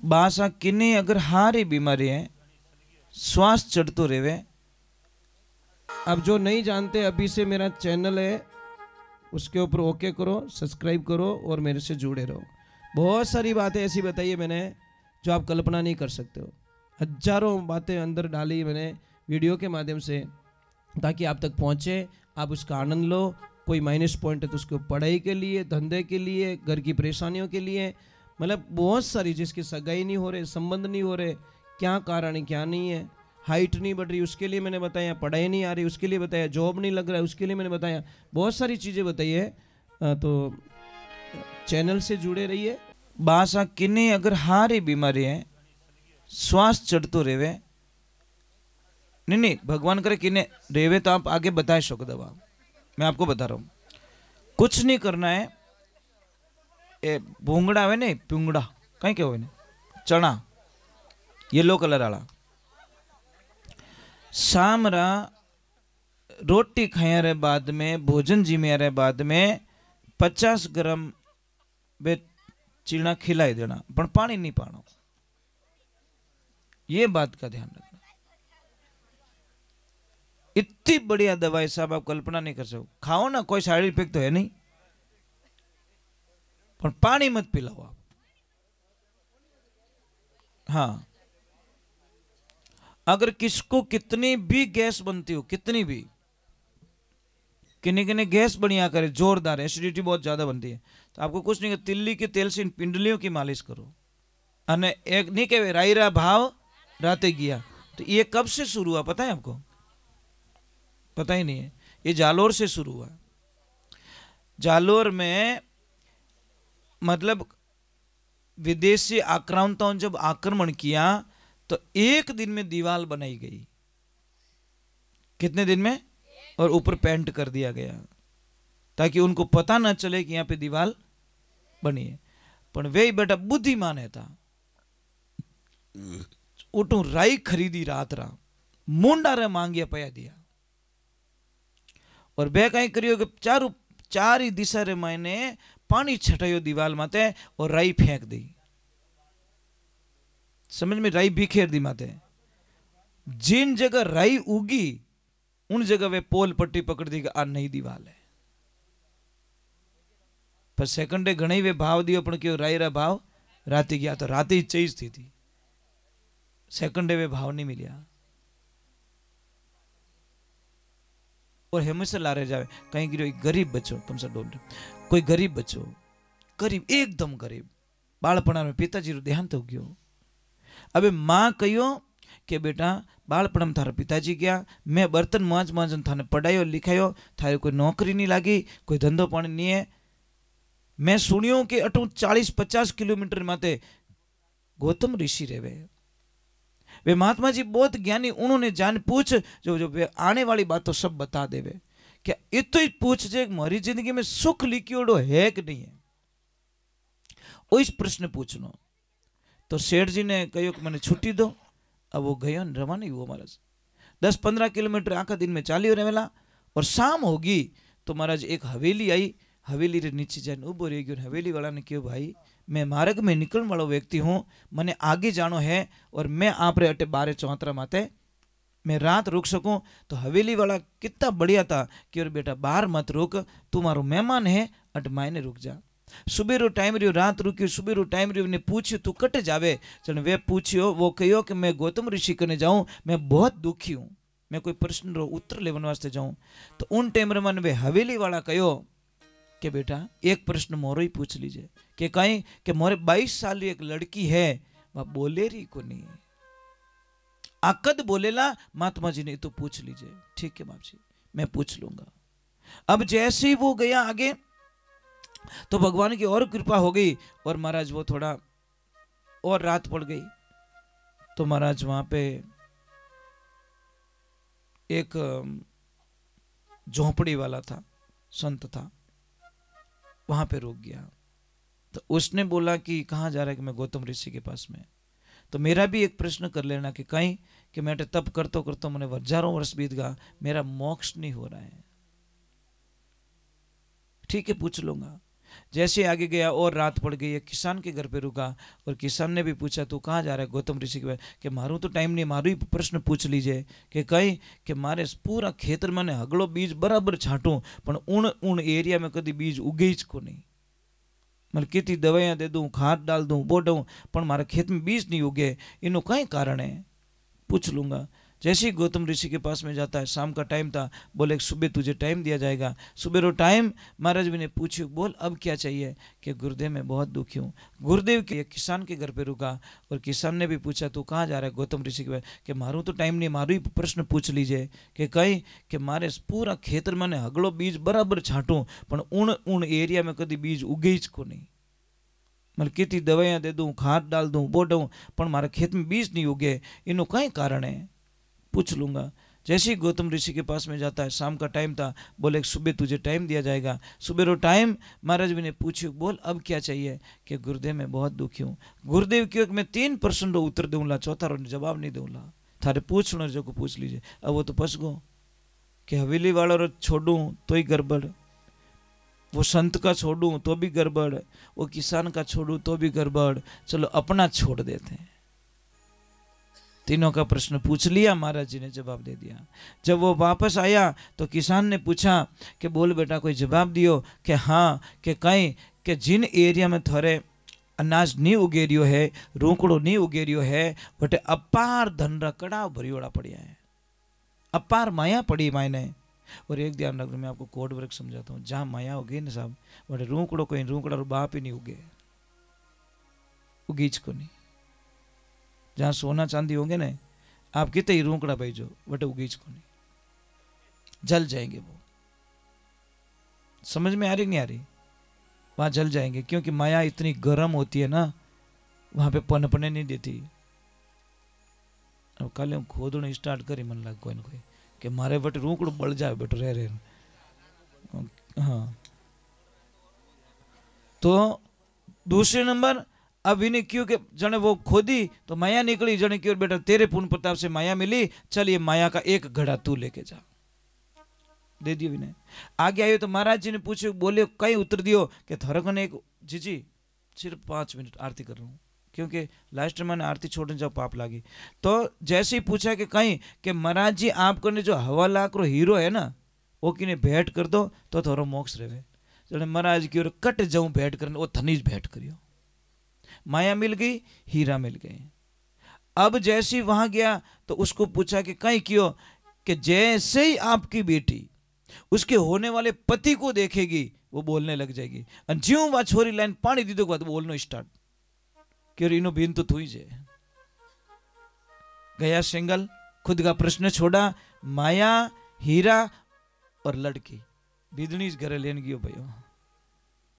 बासा किन्नी अगर हारी बीमारी है, श्वास चढ़तो रेवे। अब जो नहीं जानते, अभी से मेरा चैनल है उसके ऊपर ओके करो, सब्सक्राइब करो और मेरे से जुड़े रहो। बहुत सारी बातें ऐसी बताई है मैंने जो आप कल्पना नहीं कर सकते हो। हजारों बातें अंदर डाली मैंने वीडियो के माध्यम से, ताकि आप तक पहुंचे, आप उसका आनंद लो। कोई माइनस पॉइंट है तो उसको पढ़ाई के लिए, धंधे के लिए, घर की परेशानियों के लिए, मतलब बहुत सारी, जिसकी सगाई नहीं हो रहे, संबंध नहीं हो रहे, क्या कारण है क्या नहीं है, हाइट नहीं बढ़ रही उसके लिए मैंने बताया, पढ़ाई नहीं आ रही उसके लिए बताया, जॉब नहीं लग रहा है उसके लिए मैंने बताया, बहुत सारी चीज़ें बताई है। तो चैनल से जुड़े रहिए। बासा किन्नी अगर हारी बीमारी है, श्वास चढ़तो रेवे, नहीं भगवान करे किन्ने रेवे तो आप आगे बता सको दवा। मैं आपको बता रहा हूं, कुछ नहीं करना है। ए भूंगड़ा है नहीं, पुंगड़ा कहीं क्या हो, चना येलो कलर वाला, सामरा रोटी खाया रे बाद में, भोजन जिम्या रे बाद में 50 ग्राम बे चीना खिलाई देना, पर पानी नहीं पाना। ये बात का ध्यान रखना। इतनी बढ़िया दवाई साहब आप कल्पना नहीं कर सकते। खाओ ना, कोई साइड इफेक्ट तो है नहीं, पर पानी मत पिलाओ आप। हाँ, अगर किसको कितनी भी गैस बनती हो, कितनी भी किन्नी किन्नी गैस बढ़िया करे, जोरदार एसिडिटी बहुत ज्यादा बनती है, तो आपको कुछ नहीं, तिल्ली के तेल से इन पिंडलियों की मालिश करो। अने एक नहीं कहे रायरा भाव राते गया, तो ये कब से शुरू हुआ पता है आपको? पता ही नहीं है। ये जालोर से शुरू हुआ। जालोर में मतलब विदेशी आक्रांताओं जब आक्रमण किया तो एक दिन में दीवार बनाई गई। कितने दिन में? और ऊपर पेंट कर दिया गया ताकि उनको पता ना चले कि यहां पे दीवार बनी है। पर वे बेटा बुद्धिमान है था, उठू राई खरीदी रात रा, मुंडा रे मांगिया पया दिया, और बे कई करियो कि चार ही दिशा रे मायने पानी छटायो दीवाल माते और राई फेंक दी। समझ में? राई बिखेर दी माते। जिन जगह राई उगी उन जगह वे पोल पट्टी पकड़ दी कि आ नई दीवाल है। पर सेकंडे घणी वे भाव दियो, पण क्यों राई रा भाव राती गया तो राती ही चीज थी, सेकंडे वे भाव नहीं मिलिया। और हमेशा लारे जावे कहीं गिरो गरीब बच्चो, तुमसे डोंट, कोई गरीब बच्चो, गरीब एकदम गरीब, बाळपणा में पिताजी रो देहांत हो गयो। अबे मां कहियो कि बेटा बाळपण में थारा पिताजी गया, मैं बर्तन मांज मांजन थाने पढ़ायो लिखायो, थारे कोई नौकरी नहीं लागी, कोई धंधो पानी नहीं है। मैं सुनियो कि अटू 40-50 किलोमीटर माते गौतम ऋषि रेवे, वे महात्मा जी बहुत ज्ञानी, उन्होंने जान पूछ जो वे आने वाली बात तो सब बता देवे। क्या इतो ही पूछ जे मारी जिंदगी में सुख लिखियोड़ो है कि नहीं है, वो इस प्रश्न पूछनो। तो सेठ जी ने कहो कि मैंने छुट्टी दो। अब वो गयो रवाना हुआ महाराज, 10-15 किलोमीटर आखा दिन में चालियो रहेला। और शाम होगी तो महाराज एक हवेली आई, हवेली रे नीचे जाने उबो रह गयो। हवेली वाला ने कहो भाई मैं मार्ग में निकलने वाला व्यक्ति हूँ, मने आगे जानो है और मैं आप रे अटे 12-34 माते मैं रात रुक सकूं। तो हवेली वाला कितना बढ़िया था कि अरे बेटा बाहर मत रुक, तू मारो मेहमान है, अट मायने रुक जा। सुबह रो टाइम रियो, रात रुकियो, सुबह रो टाइम रियो ने पूछ्यो तू कट जावे। चल वे पूछ्यो, वो कहो कि मैं गौतम ऋषि कने जाऊं, मैं बहुत दुखी हूं, मैं कोई प्रश्न रो उत्तर लेवन वास्ते जाऊं। तो उन टाइम रे मन वे हवेली वाला कहो कि बेटा एक प्रश्न मोरो ही पूछ लीजिए कि कहीं कि मोरे 22 साल एक लड़की है, वह बोले रही को नहीं, आकद बोलेला महात्मा जी ने तो पूछ लीजिए। ठीक है बाप जी मैं पूछ लूंगा। अब जैसे ही वो गया आगे तो भगवान की और कृपा हो गई और महाराज वो थोड़ा और रात पड़ गई तो महाराज वहां पे एक झोंपड़ी वाला था, संत था, वहां पे रुक गया। तो उसने बोला कि कहाँ जा रहा है? कि मैं गौतम ऋषि के पास में। तो मेरा भी एक प्रश्न कर लेना कि कहीं कि मैं तप करतो करतो मैंने हजारों वर्ष बीत गया, मेरा मोक्ष नहीं हो रहा है। ठीक है पूछ लूंगा। जैसे आगे गया और रात पड़ गई, एक किसान के घर पे रुका और किसान ने भी पूछा तू कहाँ जा रहा है गौतम ऋषि के पास, कि मारू तो टाइम नहीं, मारू ही प्रश्न पूछ लीजिए कि कहीं कि मारे पूरा खेतर मैंने हगड़ो बीज बराबर छाटू पण उन एरिया में कभी बीज उगे ज को नहीं, मतलब कितनी दवाइयाँ दे दूँ, खाद डाल दूँ, बो दूँ, पर मारे खेत में बीज नहीं उगे, इनो कई कारण है, पूछ लूँगा। जैसे ही गौतम ऋषि के पास में जाता है, शाम का टाइम था, बोले सुबह तुझे टाइम दिया जाएगा। सुबह रो टाइम महाराज भी ने पूछी, बोल अब क्या चाहिए, कि गुरुदेव मैं बहुत दुखी हूँ। गुरुदेव के किसान के घर पे रुका और किसान ने भी पूछा तू कहाँ जा रहा है गौतम ऋषि के पास, कि मारू तो टाइम नहीं, मारू ही प्रश्न पूछ लीजिए कि कहीं कि मारे पूरा खेतर मैंने हगड़ो बीज बराबर छाटू पण उन एरिया में कभी बीज उगे ज को नहीं, मतलब कितनी दवाइयाँ दे दूँ, खाद डाल दूँ, बो दूँ, पर मारे खेत में बीज नहीं उगे, इनो कई कारण है, पूछ लूँगा। जैसे ही गौतम ऋषि के पास में जाता है, शाम का टाइम था, बोले सुबह तुझे टाइम दिया जाएगा। सुबह रो टाइम महाराज भी ने पूछी, बोल अब क्या चाहिए, कि गुरुदेव मैं बहुत दुखी हूँ। गुरुदेव क्यों मैं 3% रो उत्तर दूंगा, चौथा रो जवाब नहीं दूंगा, थारे पूछना जो को पूछ लीजिए। अब वो तो फंस गो कि हवेली वाला रो छोड़ू तो ही गड़बड़, वो संत का छोड़ू तो भी गड़बड़, वो किसान का छोड़ू तो भी गड़बड़, चलो अपना छोड़ देते हैं। तीनों का प्रश्न पूछ लिया, महाराज जी ने जवाब दे दिया। जब वो वापस आया तो किसान ने पूछा कि बोल बेटा कोई जवाब दियो, कि हाँ, कि कहीं कि जिन एरिया में थोड़े अनाज नहीं उगेरियो है, रोकड़ो नहीं उगेरियो है, बटे अपार धन रकड़ा भरियोड़ा पड़िया है, अपार माया पड़ी मायने। और एक ध्यान रखना, मैं आपको कोड वर्क समझाता हूँ, जहाँ माया उगे ना साहब, बटे रोकड़ो कोई रोकड़ा बाप ही नहीं उगे, उगीच को नहीं। जहाँ सोना चांदी होंगे ना, आप कितने ही रोकड़ा भेजो बटे उगीच को नहीं, जल जाएंगे वो। समझ में आ रही नहीं आ रही, वहां जल जाएंगे, क्योंकि माया इतनी गर्म होती है ना, वहां पे पनपने नहीं देती। अब कल हम खोदने स्टार्ट करी मन लग कोई ना कोई कि मारे बटे रोकड़ो बढ़ जाए बटे रह हाँ। तो दूसरे नंबर, अब इन्हें क्यों कि जने वो खोदी तो माया निकली, जने क्यों बेटा तेरे पुण्य प्रताप से माया मिली, चलिए माया का एक घड़ा तू लेके जा, दे दियो इन्हें। आगे आयो तो महाराज जी ने पूछे, बोले कहीं उत्तर दियो कि थरक ने एक जी सिर्फ 5 मिनट आरती कर रहा हूँ, क्योंकि लास्ट में मैंने आरती छोड़ने जाओ पाप लागी। तो जैसे ही पूछा कि कहीं कि महाराज जी आपको ने जो 1.25 लाख रो हीरो है ना, वो किने भेंट कर दो तो थोड़ा मोक्ष रहे। जने महाराज की ओर कट जाऊं भेंट करने, वो धनीज भेंट करियो, माया मिल गई, हीरा मिल गए। अब जैसे ही वहां गया तो उसको पूछा कि कहीं क्यों, कि जैसे ही आपकी बेटी उसके होने वाले पति को देखेगी वो बोलने लग जाएगी, और ज्यों वह छोरी लाइन पानी दी दो बाद बोलना स्टार्ट, क्यों इनो बीन तो थी जे गया सिंगल। खुद का प्रश्न छोड़ा, माया, हीरा और लड़की बिजनेस घरे लेन गयो भयो।